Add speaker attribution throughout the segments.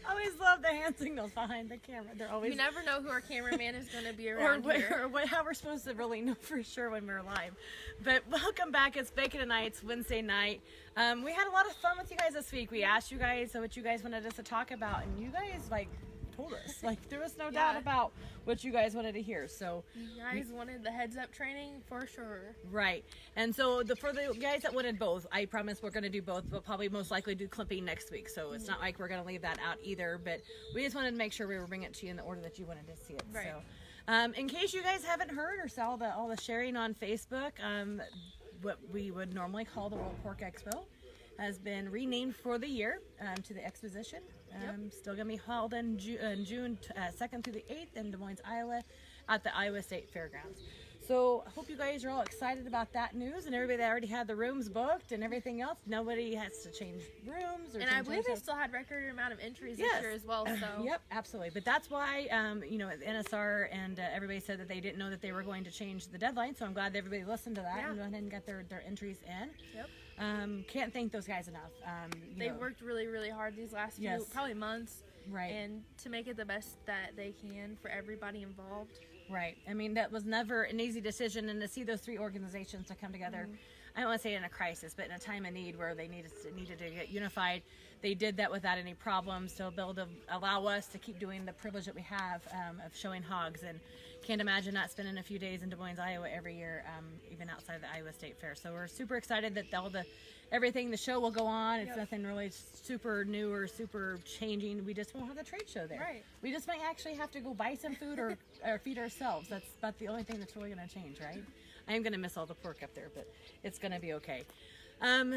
Speaker 1: I always love the hand signals behind the camera. They're always.
Speaker 2: You never know who our cameraman is going to be around here.
Speaker 1: Or how we're supposed to really know for sure when we're live. But welcome back. It's Bacon and Nights, Wednesday night. We had a lot of fun with you guys this week. We asked you guys what you guys wanted us to talk about, and you guys told us. There was no doubt about what you guys wanted to hear. So
Speaker 2: you guys wanted the heads up training for sure.
Speaker 1: Right. And so for the guys that wanted both, I promise we're going to do both. We'll probably most likely do clipping next week. So it's not like we're going to leave that out either. But we just wanted to make sure we were bringing it to you in the order that you wanted to see it.
Speaker 2: Right.
Speaker 1: So in case you guys haven't heard or saw all the sharing on Facebook, what we would normally call the World Pork Expo has been renamed for the year to the Exposition. Still going to be held in June 2nd through the 8th in Des Moines, Iowa at the Iowa State Fairgrounds. So I hope you guys are all excited about that news, and everybody that already had the rooms booked and everything else, nobody has to change rooms.
Speaker 2: And I believe they still had record amount of entries this year as well. So
Speaker 1: Yep, absolutely. But that's why, NSR and everybody said that they didn't know that they were going to change the deadline. So I'm glad that everybody listened to that and went ahead and got their entries in.
Speaker 2: Yep.
Speaker 1: Can't thank those guys enough.
Speaker 2: They worked really, really hard these last few, probably months.
Speaker 1: Right.
Speaker 2: And to make it the best that they can for everybody involved.
Speaker 1: Right. I mean, that was never an easy decision, and to see those three organizations to come together, I don't want to say in a crisis, but in a time of need where they needed to get unified, they did that without any problems to be able to allow us to keep doing the privilege that we have of showing hogs. And can't imagine not spending a few days in Des Moines, Iowa every year, even outside of the Iowa State Fair. So we're super excited that the show will go on. It's nothing really super new or super changing. We just won't have the trade show there.
Speaker 2: Right.
Speaker 1: We just might actually have to go buy some food or feed ourselves. That's about the only thing that's really going to change, right? I am going to miss all the pork up there, but it's going to be okay.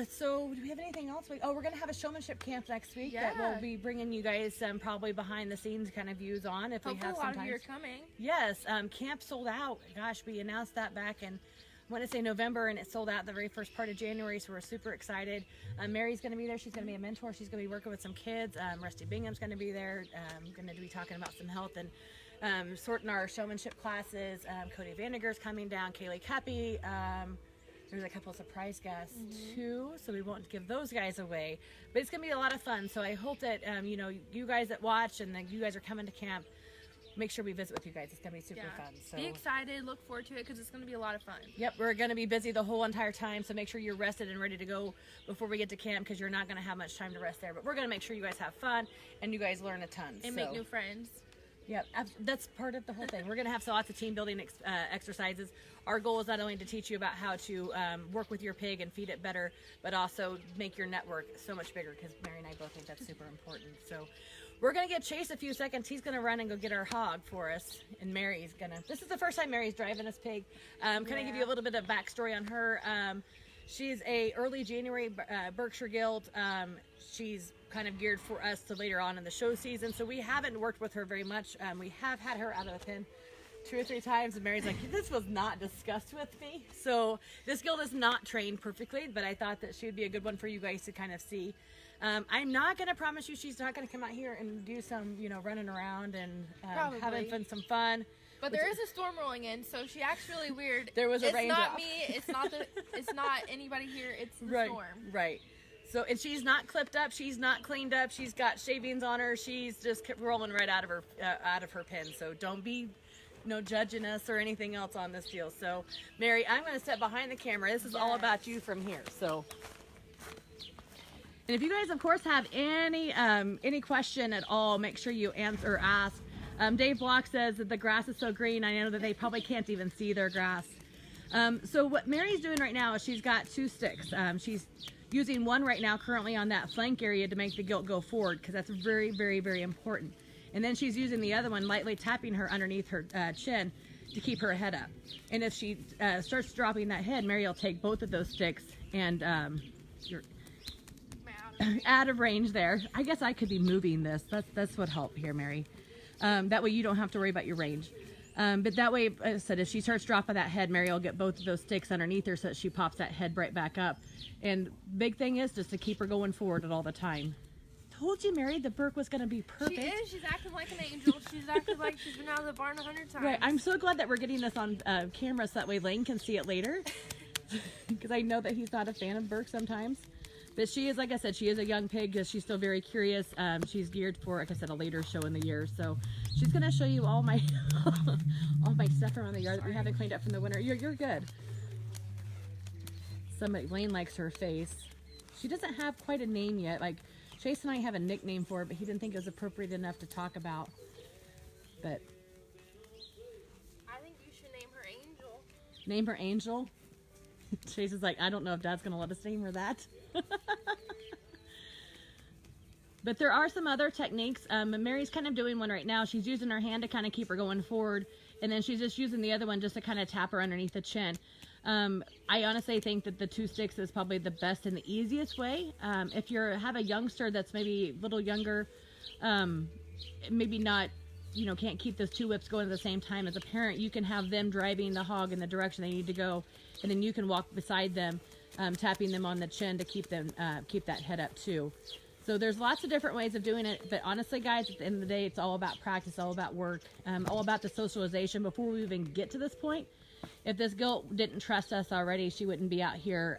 Speaker 1: So do we have anything else? We're going to have a showmanship camp next week that we'll be bringing you guys probably behind the scenes kind of views on if we have some time.
Speaker 2: Hopefully a lot of you are coming.
Speaker 1: Yes, camp sold out. Gosh, we announced that back in, I want to say November, and it sold out the very first part of January, so we're super excited. Mary's going to be there. She's going to be a mentor. She's going to be working with some kids. Rusty Bingham's going to be there. Going to be talking about some health and sorting our showmanship classes. Cody Vandiger's coming down. Kaylee Kepi. There's a couple of surprise guests too, so we won't give those guys away. But it's going to be a lot of fun, so I hope that, you guys that watch and that you guys are coming to camp, make sure we visit with you guys. It's going to be super fun. So
Speaker 2: be excited, look forward to it, because it's going to be a lot of fun.
Speaker 1: Yep, we're going to be busy the whole entire time, so make sure you're rested and ready to go before we get to camp, because you're not going to have much time to rest there. But we're going to make sure you guys have fun and you guys learn a ton.
Speaker 2: And make new friends.
Speaker 1: Yep, that's part of the whole thing. We're going to have lots of team building exercises. Our goal is not only to teach you about how to work with your pig and feed it better, but also make your network so much bigger, because Mary and I both think that's super important. So we're going to get Chase a few seconds. He's going to run and go get our hog for us. And Mary's going to, this is the first time Mary's driving this pig. Can I give you a little bit of backstory on her? She's a early January Berkshire Guild. She's kind of geared for us to later on in the show season. So we haven't worked with her very much. We have had her out of the pen 2 or 3 times, and Mary's like, this was not discussed with me. So this guild is not trained perfectly, but I thought that she would be a good one for you guys to kind of see. I'm not going to promise you she's not going to come out here and do some, running around and having some fun.
Speaker 2: But there is a storm rolling in, so she acts really weird.
Speaker 1: There was a raindrop.
Speaker 2: It's not me. It's not anybody here. It's the storm.
Speaker 1: Right. So, and she's not clipped up. She's not cleaned up. She's got shavings on her. She's just kept rolling right out of her pen. So don't be, judging us or anything else on this deal. So, Mary, I'm going to step behind the camera. This is all about you from here. So, and if you guys, of course, have any question at all, make sure you answer or ask. Dave Block says that the grass is so green. I know that they probably can't even see their grass. So what Mary's doing right now is she's got 2 sticks. She's using one right now currently on that flank area to make the gilt go forward, because that's very, very, very important. And then she's using the other one, lightly tapping her underneath her chin to keep her head up. And if she starts dropping that head, Mary will take both of those sticks and you're out of range there. I guess I could be moving this. That's what helped here, Mary. That way you don't have to worry about your range. But that way, as I said, if she starts dropping that head, Mary will get both of those sticks underneath her so that she pops that head right back up. And big thing is just to keep her going forward at all the time. Told you, Mary, the Burke was going to be perfect.
Speaker 2: She is. She's acting like an angel. She's acting like she's been out of the barn 100 times.
Speaker 1: Right. I'm so glad that we're getting this on camera so that way Lane can see it later. Because I know that he's not a fan of Burke sometimes. But she is, like I said, she is a young pig because she's still very curious. She's geared for, like I said, a later show in the year. So she's going to show you all my all my stuff around the yard that we haven't cleaned up from the winter. You're good. Lane likes her face. She doesn't have quite a name yet. Like, Chase and I have a nickname for her, but he didn't think it was appropriate enough to talk about. But
Speaker 2: I think you should name her Angel.
Speaker 1: name her Angel? Chase is like, I don't know if Dad's going to let us name her that. But there are some other techniques. Mary's kind of doing one right now. She's using her hand to kind of keep her going forward, and then she's just using the other one just to kind of tap her underneath the chin. I honestly think that the 2 sticks is probably the best and the easiest way. If you have a youngster that's maybe a little younger, maybe not, you know, can't keep those 2 whips going at the same time, as a parent, you can have them driving the hog in the direction they need to go, and then you can walk beside them, tapping them on the chin to keep them keep that head up too. So there's lots of different ways of doing it, but honestly, guys, at the end of the day, it's all about practice, all about work, all about the socialization before we even get to this point. If this girl didn't trust us already, she wouldn't be out here,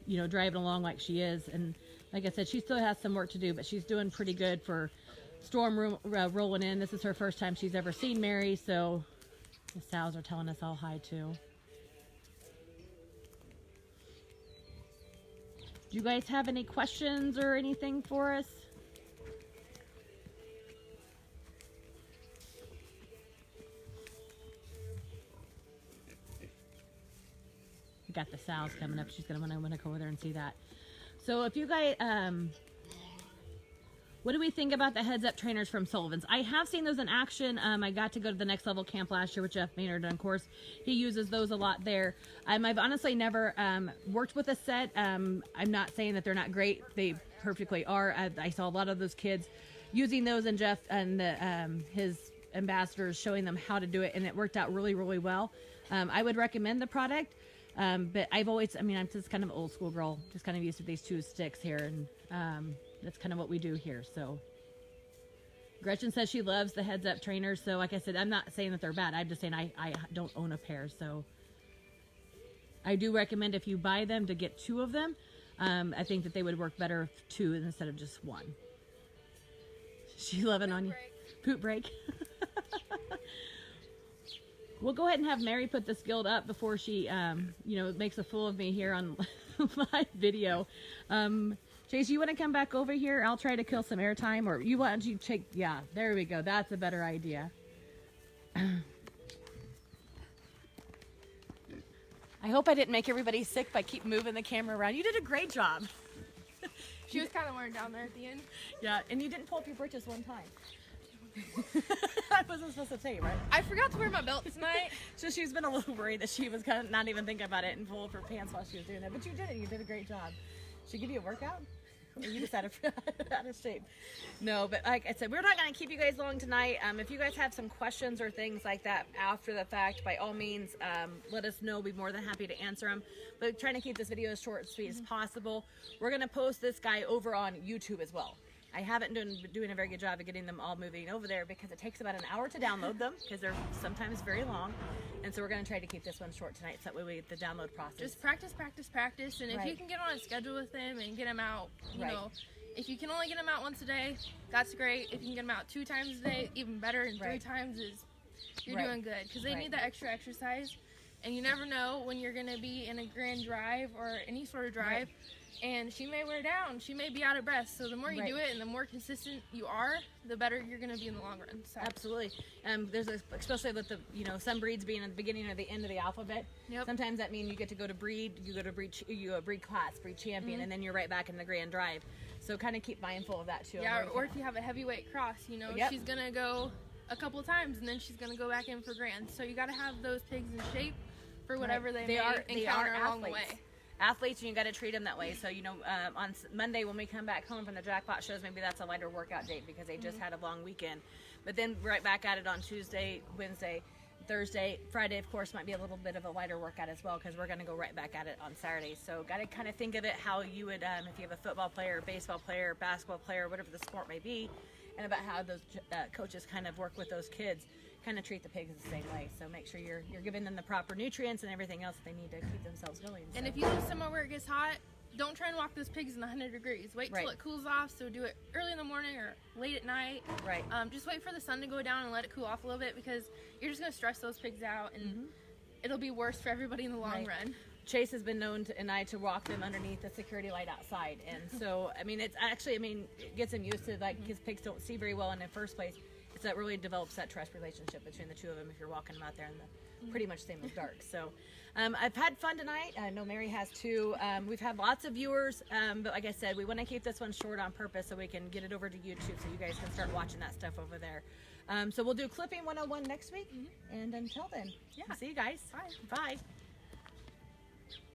Speaker 1: you know, driving along like she is. And like I said, she still has some work to do, but she's doing pretty good for storm rolling in. This is her first time she's ever seen Mary, so the sows are telling us all hi too. Do you guys have any questions or anything for us? We got the sows coming up. She's gonna want to go over there and see that. So if you guys, what do we think about the heads up trainers from Sullivan's? I have seen those in action. I got to go to the Next Level camp last year with Jeff Maynard, and of course he uses those a lot there. I've honestly never worked with a set. I'm not saying that they're not great. They perfectly are. I saw a lot of those kids using those, and Jeff and his ambassadors showing them how to do it, and it worked out really, really well. I would recommend the product. But I've always, I mean, I'm just kind of an old school girl, just kind of used to these 2 sticks here, and that's kind of what we do here. So Gretchen says she loves the heads up trainers. So like I said, I'm not saying that they're bad. I'm just saying I don't own a pair. So I do recommend, if you buy them, to get 2 of them. I think that they would work better with 2 instead of just 1. She loving on you. Poop break. We'll go ahead and have Mary put this guild up before she, you know, makes a fool of me here on my video. Chase, you want to come back over here? I'll try to kill some airtime, or you want to check? Yeah, there we go. That's a better idea. I hope I didn't make everybody sick by keep moving the camera around. You did a great job.
Speaker 2: She was kind of wearing down there at the end.
Speaker 1: Yeah, and you didn't pull up your britches one time. I wasn't supposed to tell you, right?
Speaker 2: I forgot to wear my belt tonight.
Speaker 1: So she's been a little worried that she was kind of not even thinking about it and pull up her pants while she was doing that. But you did it. You did a great job. Should I give you a workout? Or you just out of shape? No, but like I said, we're not going to keep you guys long tonight. If you guys have some questions or things like that after the fact, by all means, let us know. We'll be more than happy to answer them. But trying to keep this video as short and sweet as possible. We're going to post this guy over on YouTube as well. I haven't been doing a very good job of getting them all moving over there because it takes about an hour to download them because they're sometimes very long. And so we're going to try to keep this one short tonight so that way we get the download process.
Speaker 2: Just practice, practice, practice. And if you can get on a schedule with them and get them out, you know, if you can only get them out once a day, that's great. If you can get them out 2 times a day, even better. And 3 times is, you're doing good because they need that extra exercise. And you never know when you're going to be in a grand drive or any sort of drive. And she may wear down. She may be out of breath. So the more you do it and the more consistent you are, the better you're going to be in the long run. So.
Speaker 1: Absolutely. There's especially with the, you know, some breeds being at the beginning or the end of the alphabet. Sometimes that means you get to go to breed, you go to breed class, breed champion, and then you're right back in the grand drive. So kind of keep mindful of that too.
Speaker 2: Yeah, or if you have a heavyweight cross, you know, she's going to go a couple times and then she's going to go back in for grand. So you got to have those pigs in shape for whatever they may encounter along the way.
Speaker 1: Athletes, and you got to treat them that way. So, you know, on Monday when we come back home from the jackpot shows, maybe that's a lighter workout date because they just had a long weekend. But then right back at it on Tuesday, Wednesday, Thursday, Friday, of course, might be a little bit of a lighter workout as well because we're going to go right back at it on Saturday. So got to kind of think of it how you would, if you have a football player, baseball player, basketball player, whatever the sport may be, and about how those coaches kind of work with those kids. Kind of treat the pigs the same way. So make sure you're giving them the proper nutrients and everything else that they need to keep themselves going. So.
Speaker 2: And if you live somewhere where it gets hot, don't try and walk those pigs in 100 degrees. Wait till
Speaker 1: Right.
Speaker 2: it cools off. So do it early in the morning or late at night.
Speaker 1: Right.
Speaker 2: Just wait for the sun to go down and let it cool off a little bit, because you're just gonna stress those pigs out, and it'll be worse for everybody in the long
Speaker 1: Right.
Speaker 2: run.
Speaker 1: Chase has been known to walk them underneath the security light outside, and so I mean, it's actually, I mean, it gets him used to, like, his pigs don't see very well in the first place. It's that really develops that trust relationship between the two of them if you're walking them out there in the pretty much same as dark. So I've had fun tonight. I know Mary has too. We've had lots of viewers, but like I said, we want to keep this one short on purpose so we can get it over to YouTube so you guys can start watching that stuff over there. So we'll do Clipping 101 next week, and until then,
Speaker 2: Yeah.
Speaker 1: see you guys.
Speaker 2: Bye.
Speaker 1: Bye.